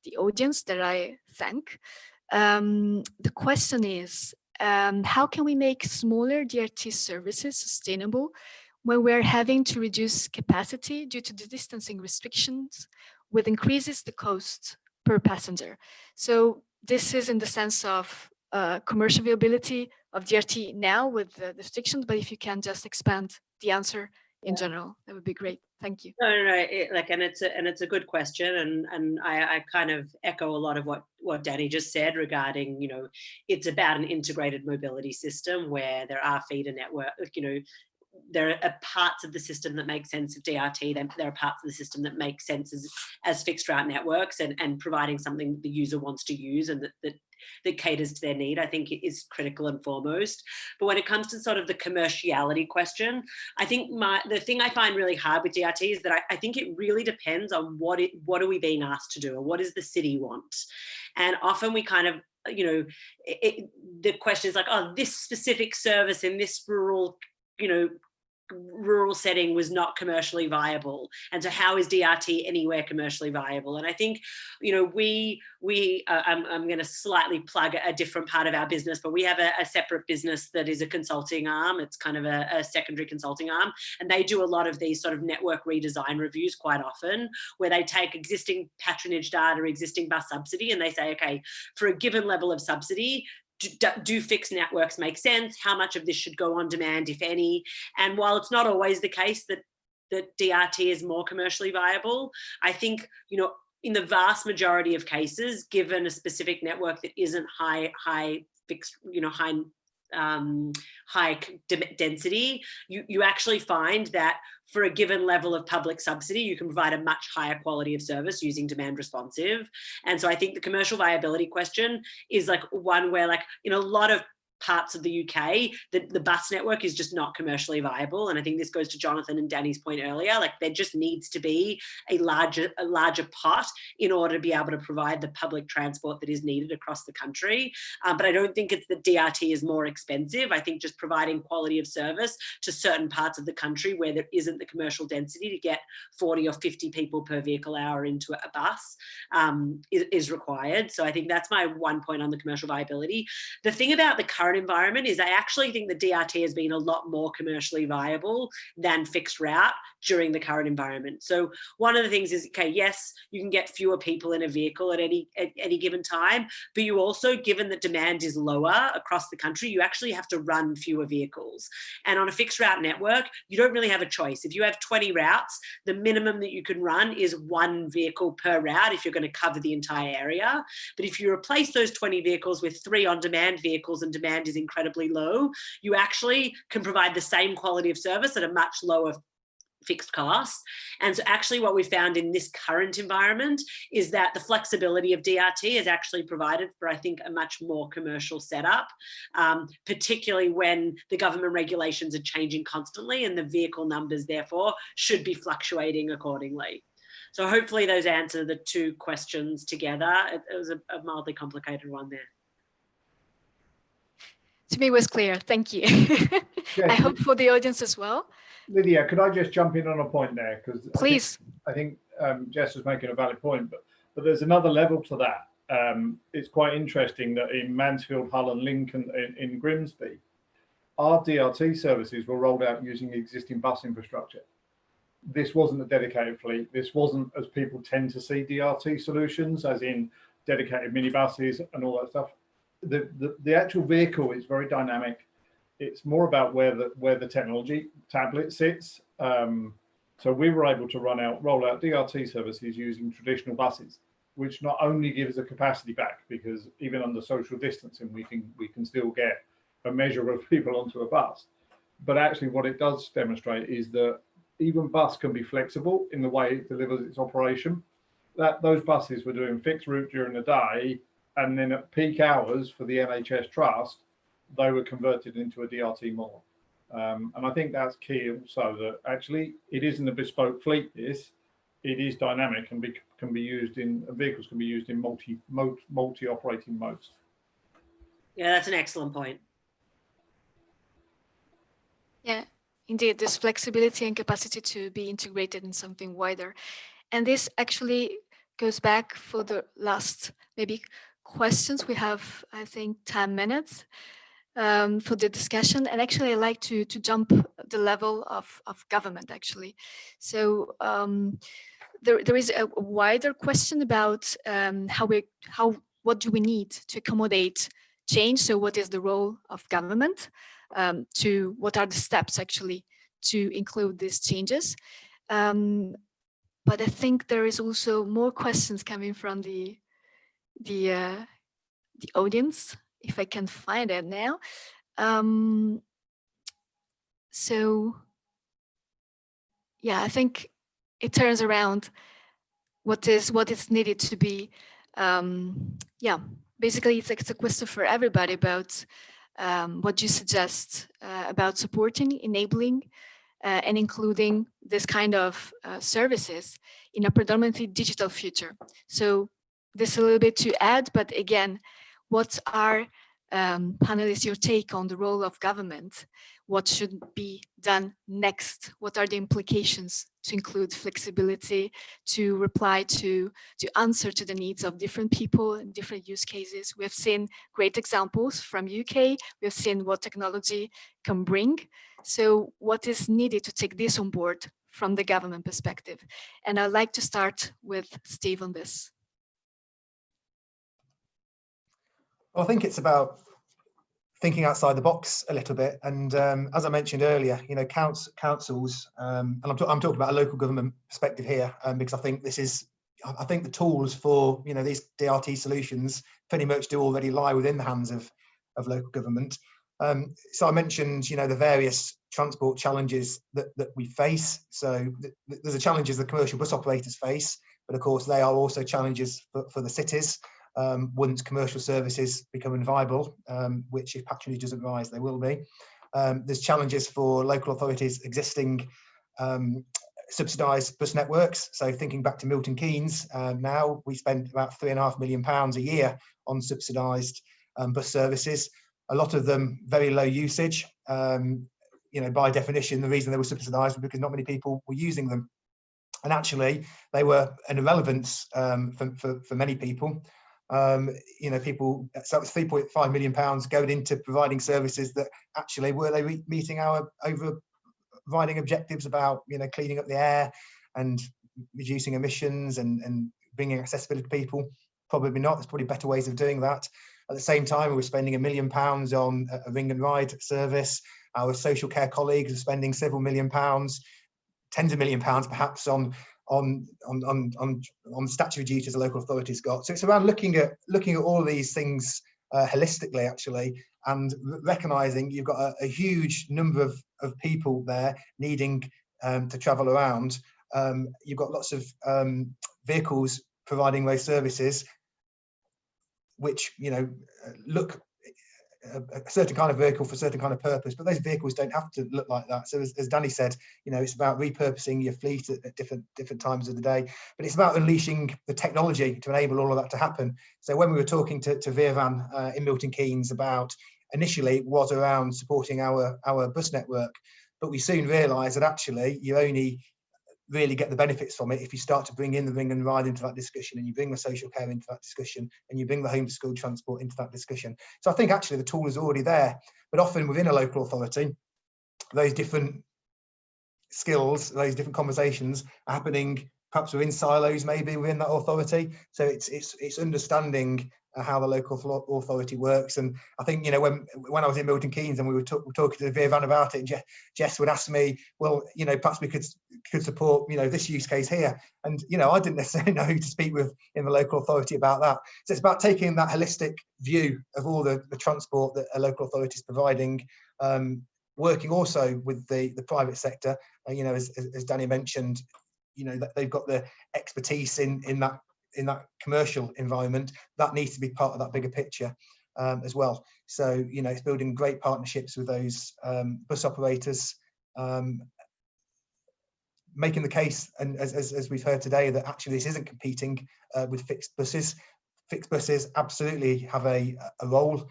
the audience that I thank. The question is, how can we make smaller DRT services sustainable when we're having to reduce capacity due to the distancing restrictions, which increases the cost per passenger? So this is in the sense of commercial viability of DRT now with the restrictions, but if you can just expand the answer in general, that would be great. Thank you. No, and it's a good question, and I kind of echo a lot of what Danny just said regarding, you know, it's about an integrated mobility system where there are feeder network, you know, there are parts of the system that make sense of DRT, then there are parts of the system that make sense as fixed route networks, and providing something the user wants to use and that caters to their need, I think is critical and foremost. But when it comes to sort of the commerciality question, I think the thing I find really hard with DRT is that I think it really depends on what are we being asked to do, or what does the city want? And often we kind of, you know, the question is like, oh, this specific service in this rural setting was not commercially viable, and so how is DRT anywhere commercially viable? And I think, you know, I'm going to slightly plug a different part of our business, but we have a separate business that is a consulting arm. It's kind of a secondary consulting arm, and they do a lot of these sort of network redesign reviews quite often, where they take existing patronage data, existing bus subsidy, and they say, okay, for a given level of subsidy, do fixed networks make sense? How much of this should go on demand, if any? And while it's not always the case that DRT is more commercially viable, I think, you know, in the vast majority of cases, given a specific network that isn't high fixed, you know, high density, you actually find that for a given level of public subsidy, you can provide a much higher quality of service using demand responsive. And so I think the commercial viability question is like one where, like, in a lot of parts of the UK, the bus network is just not commercially viable. And I think this goes to Jonathan and Danny's point earlier, like there just needs to be a larger pot in order to be able to provide the public transport that is needed across the country. But I don't think it's that DRT is more expensive. I think just providing quality of service to certain parts of the country where there isn't the commercial density to get 40 or 50 people per vehicle hour into a bus is required. So I think that's my one point on the commercial viability. The thing about the current environment is I actually think the DRT has been a lot more commercially viable than fixed route during the current environment. So one of the things is, okay, yes, you can get fewer people in a vehicle at any given time, but you also, given that demand is lower across the country, you actually have to run fewer vehicles. And on a fixed route network, you don't really have a choice. If you have 20 routes, the minimum that you can run is 1 vehicle per route if you're going to cover the entire area. But if you replace those 20 vehicles with 3 on-demand vehicles and demand is incredibly low, you actually can provide the same quality of service at a much lower fixed cost. And so actually what we found in this current environment is that the flexibility of DRT is actually provided for, I think, a much more commercial setup, particularly when the government regulations are changing constantly and the vehicle numbers therefore should be fluctuating accordingly. So hopefully those answer the two questions together. It was a mildly complicated one there. To me, it was clear. Thank you. I hope for the audience as well. Lydia, could I just jump in on a point there? Because please. I think Jess was making a valid point, but there's another level to that. It's quite interesting that in Mansfield, Hull and Lincoln, in Grimsby, our DRT services were rolled out using existing bus infrastructure. This wasn't a dedicated fleet. This wasn't, as people tend to see DRT solutions, as in dedicated minibuses and all that stuff. The actual vehicle is very dynamic. It's more about where the technology tablet sits. So we were able to roll out DRT services using traditional buses, which not only gives a capacity back, because even under social distancing we can still get a measure of people onto a bus, but actually what it does demonstrate is that even bus can be flexible in the way it delivers its operation. That those buses were doing fixed route during the day, and then at peak hours for the NHS Trust, they were converted into a DRT model. And I think that's key also, that actually it isn't a bespoke fleet. It is dynamic and can be used in vehicles can be used in multi operating modes. Yeah, that's an excellent point. Yeah, indeed, there's flexibility and capacity to be integrated in something wider. And this actually goes back for the last maybe questions. We have, I think, 10 minutes for the discussion. And actually, I like to jump the level of government, actually. So there is a wider question about what do we need to accommodate change? So what is the role of government? What are the steps actually to include these changes? But I think there is also more questions coming from the audience, if I can find it now. So yeah, I think it turns around what is needed to be. Yeah, basically it's a question for everybody about what you suggest about supporting, enabling, and including this kind of services in a predominantly digital future. So this is a little bit to add, but again, what are panelists, your take on the role of government? What should be done next? What are the implications to include flexibility, to reply to answer to the needs of different people and different use cases? We have seen great examples from UK. We have seen what technology can bring. So what is needed to take this on board from the government perspective? And I'd like to start with Steve on this. Well, I think it's about thinking outside the box a little bit. And as I mentioned earlier, you know, councils, and I'm talking about a local government perspective here, because I think the tools for, you know, these DRT solutions pretty much do already lie within the hands of local government. So I mentioned, you know, the various transport challenges that we face. So there's the challenges the commercial bus operators face, but of course they are also challenges for the cities. Once commercial services become inviable, which if patronage doesn't rise, they will be. There's challenges for local authorities' existing subsidised bus networks. So thinking back to Milton Keynes, now we spend about £3.5 million a year on subsidised bus services. A lot of them very low usage. You know, by definition, the reason they were subsidised was because not many people were using them, and actually they were an irrelevance for many people. You know, so that was £3.5 million going into providing services that actually were they meeting our overriding objectives about, you know, cleaning up the air and reducing emissions and bringing accessibility to people? Probably not. There's probably better ways of doing that. At the same time, we were spending £1 million on a ring and ride service. Our social care colleagues are spending several £1 million, tens of £1 million perhaps on statutory duties the local authorities got. So it's around looking at all of these things holistically, actually, and recognizing you've got a huge number of people there needing to travel around. You've got lots of vehicles providing those services, which, you know, look a certain kind of vehicle for a certain kind of purpose, but those vehicles don't have to look like that. So as Danny said, it's about repurposing your fleet at different times of the day, but it's about unleashing the technology to enable all of that to happen. So when we were talking to Veervan in Milton Keynes about, initially was around supporting our bus network, but we soon realised that actually you only really get the benefits from it if you start to bring in the ring and ride into that discussion, and you bring the social care into that discussion, and you bring the home to school transport into that discussion. So I think actually the tool is already there, but often within a local authority, those different skills, those different conversations are happening perhaps within silos, maybe within that authority. So it's understanding how the local authority works. And I think, when I was in Milton Keynes and we were talking to Veervan about it, Jess would ask me, well, perhaps we could support, this use case here. And, I didn't necessarily know who to speak with in the local authority about that. So it's about taking that holistic view of all the transport that a local authority is providing, working also with the private sector, as Danny mentioned, that they've got the expertise in that commercial environment that needs to be part of that bigger picture as well. So it's building great partnerships with those bus operators, making the case, and as we've heard today, that actually this isn't competing with fixed buses. Fixed buses absolutely have a role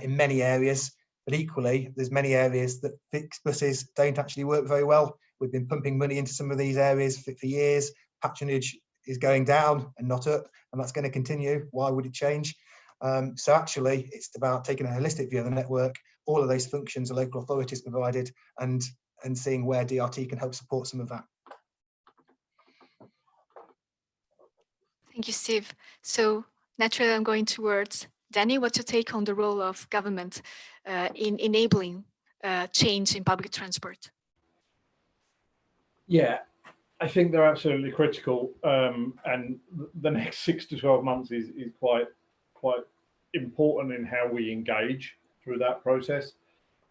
in many areas, but equally there's many areas that fixed buses don't actually work very well. We've been pumping money into some of these areas for years. Patronage is going down and not up, and that's going to continue. Why would it change? So actually, it's about taking a holistic view of the network, all of those functions the local authorities provided, and seeing where DRT can help support some of that. Thank you, Steve. So naturally, I'm going towards Danny. What's your take on the role of government in enabling change in public transport? Yeah, I think they're absolutely critical, and the next 6 to 12 months is quite important in how we engage through that process,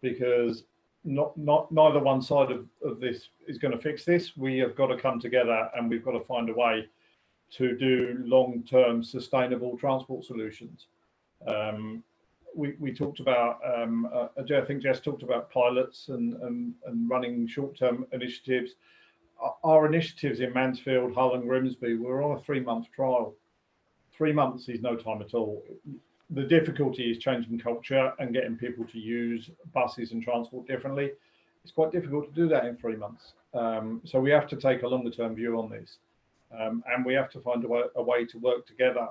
because neither one side of this is going to fix this. We have got to come together, and we've got to find a way to do long-term sustainable transport solutions. We talked about, I think Jess talked about pilots and running short-term initiatives. Our initiatives in Mansfield, Hull and Grimsby were on a 3-month trial. 3 months is no time at all. The difficulty is changing culture and getting people to use buses and transport differently. It's quite difficult to do that in 3 months. So we have to take a longer term view on this. And we have to find a way to work together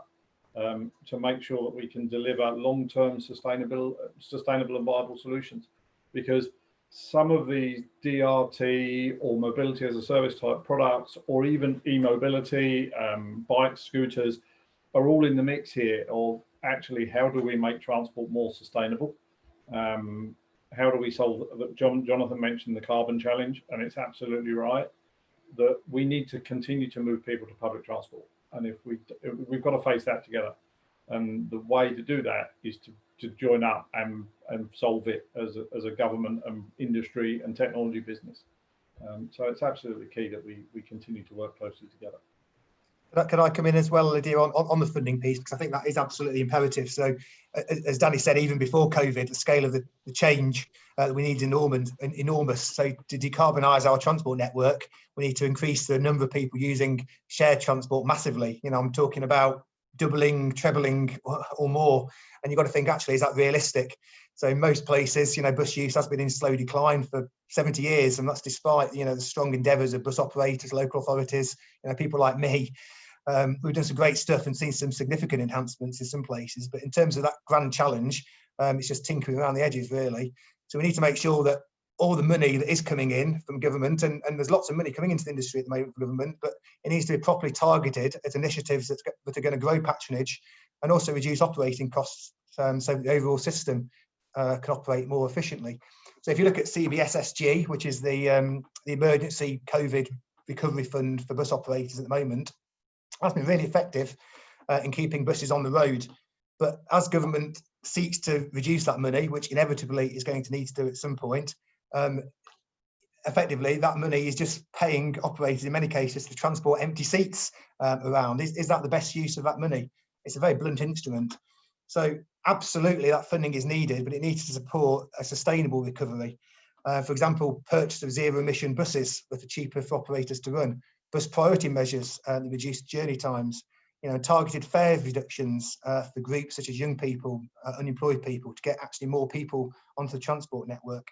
to make sure that we can deliver long-term sustainable and viable solutions. Because some of the DRT or mobility as a service type products, or even e-mobility, bikes, scooters, are all in the mix here of actually how do we make transport more sustainable? How do we solve that? Jonathan mentioned the carbon challenge, and it's absolutely right that we need to continue to move people to public transport. And if we've got to face that together. And the way to do that is to join up and solve it as a government and industry and technology business. So it's absolutely key that we continue to work closely together. Can I come in as well, Lydia, on the funding piece? Because I think that is absolutely imperative. So as Danny said, even before COVID, the scale of the change that we need is enormous. So to decarbonise our transport network, we need to increase the number of people using shared transport massively. I'm talking about doubling, trebling or more. And you've got to think, actually, is that realistic? So in most places, bus use has been in slow decline for 70 years. And that's despite, the strong endeavours of bus operators, local authorities, people like me. We've done some great stuff and seen some significant enhancements in some places. But in terms of that grand challenge, it's just tinkering around the edges, really. So we need to make sure that all the money that is coming in from government, and there's lots of money coming into the industry at the moment from government, but it needs to be properly targeted at initiatives that are going to grow patronage and also reduce operating costs, so the overall system can operate more efficiently. So if you look at CBSSG, which is the emergency COVID recovery fund for bus operators at the moment, that's been really effective in keeping buses on the road. But as government seeks to reduce that money, which inevitably is going to need to do at some point, effectively that money is just paying operators in many cases to transport empty seats around. Is that the best use of that money? It's a very blunt instrument. So absolutely that funding is needed, but it needs to support a sustainable recovery. For example, purchase of zero emission buses that are cheaper for operators to run, bus priority measures that reduce journey times, targeted fare reductions for groups such as young people, unemployed people, to get actually more people onto the transport network.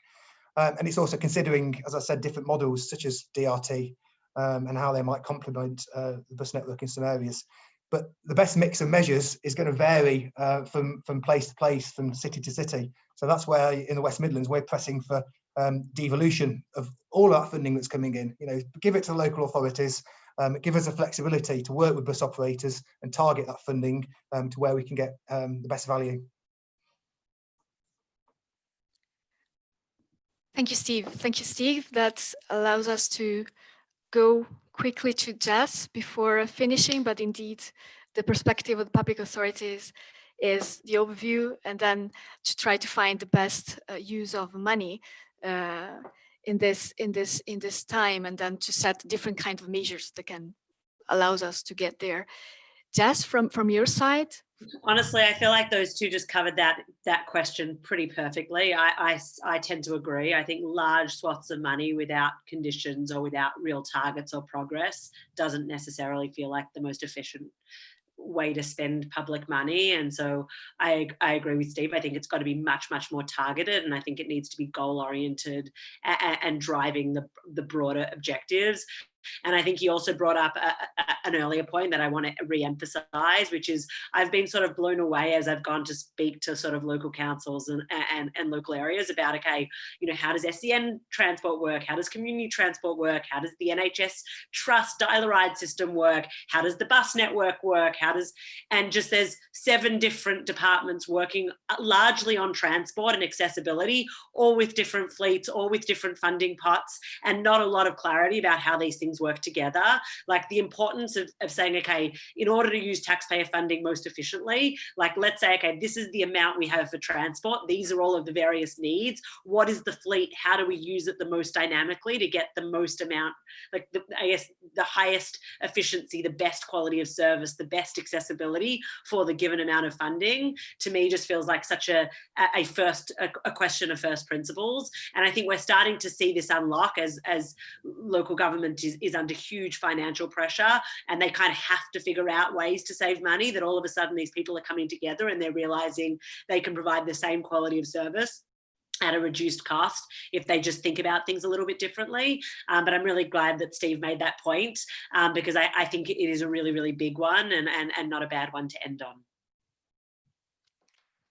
And it's also considering, as I said, different models such as DRT and how they might complement the bus network in some areas. But the best mix of measures is going to vary from place to place, from city to city. So that's where in the West Midlands, we're pressing for devolution of all that funding that's coming in. Give it to the local authorities, give us the flexibility to work with bus operators and target that funding to where we can get the best value. Thank you, Steve. Thank you, Steve. That allows us to go quickly to Jess before finishing, but indeed the perspective of the public authorities is the overview, and then to try to find the best use of money in this time, and then to set different kinds of measures that can allows us to get there. Jess, from your side? Honestly, I feel like those two just covered that question pretty perfectly. I tend to agree. I think large swaths of money without conditions or without real targets or progress doesn't necessarily feel like the most efficient way to spend public money. And so I agree with Steve. I think it's got to be much more targeted, and I think it needs to be goal oriented and driving the broader objectives. And I think he also brought up an earlier point that I want to re-emphasize, which is I've been sort of blown away as I've gone to speak to sort of local councils and local areas about, okay, how does SEN transport work? How does community transport work? How does the NHS Trust dial-a-ride system work? How does the bus network work? And just there's 7 different departments working largely on transport and accessibility, all with different fleets, all with different funding pots, and not a lot of clarity about how these things work together. Like the importance of saying, okay, in order to use taxpayer funding most efficiently, like let's say, okay, this is the amount we have for transport. These are all of the various needs. What is the fleet? How do we use it the most dynamically to get the most amount, like the highest efficiency, the best quality of service, the best accessibility for the given amount of funding? To me, just feels like such a question of first principles. And I think we're starting to see this unlock as local government is under huge financial pressure, and they kind of have to figure out ways to save money, that all of a sudden these people are coming together and they're realizing they can provide the same quality of service at a reduced cost if they just think about things a little bit differently. But I'm really glad that Steve made that point because I think it is a really, really big one and not a bad one to end on.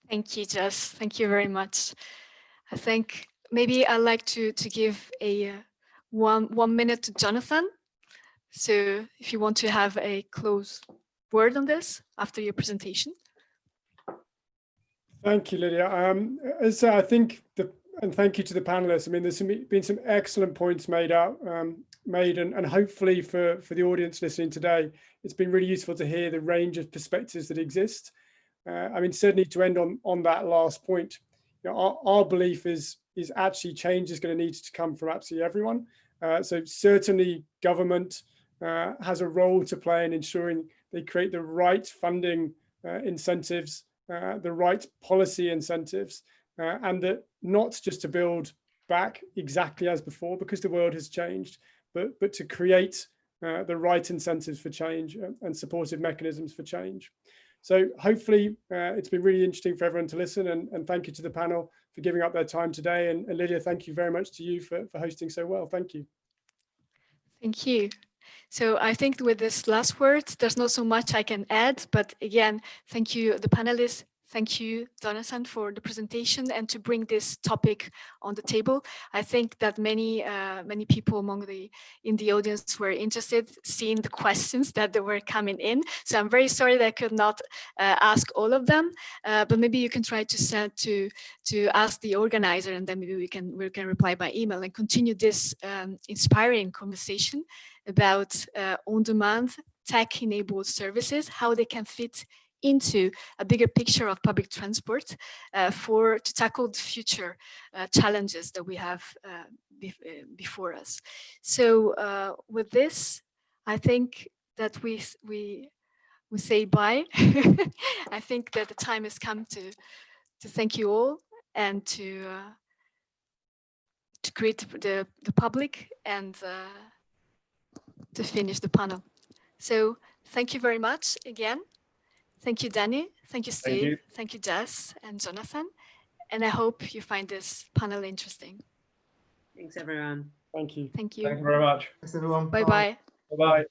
Thank you, Jess. Thank you very much. I think maybe I'd like to give a 1 minute to Jonathan. So if you want to have a close word on this after your presentation. Thank you, Lydia. As I think, and thank you to the panelists. I mean, there's been some excellent points made, and hopefully for the audience listening today, it's been really useful to hear the range of perspectives that exist. I mean, certainly to end on that last point, our belief is actually change is going to need to come from absolutely everyone. So certainly government has a role to play in ensuring they create the right funding incentives, the right policy incentives, and that not just to build back exactly as before because the world has changed, but to create the right incentives for change and supportive mechanisms for change. So hopefully it's been really interesting for everyone to listen, and thank you to the panel for giving up their time today. And Lydia, thank you very much to you for hosting so well. Thank you. Thank you. So I think with this last word, there's not so much I can add, but again, thank you, the panelists. Thank you, Jonathan, for the presentation and to bring this topic on the table. I think that many people in the audience were interested, seeing the questions that they were coming in. So I'm very sorry that I could not ask all of them, but maybe you can try to ask the organizer, and then maybe we can reply by email and continue this inspiring conversation about on-demand tech-enabled services, how they can fit into a bigger picture of public transport to tackle the future challenges that we have before us. So with this, I think that we we say bye. I think that the time has come to thank you all and to greet the public and to finish the panel. So thank you very much again. Thank you, Danny. Thank you, Steve. you. Thank you, Jess and Jonathan. And I hope you find this panel interesting. Thanks, everyone. Thank you. Thank you. Thank you very much. Thanks, everyone. Bye-bye. Bye-bye.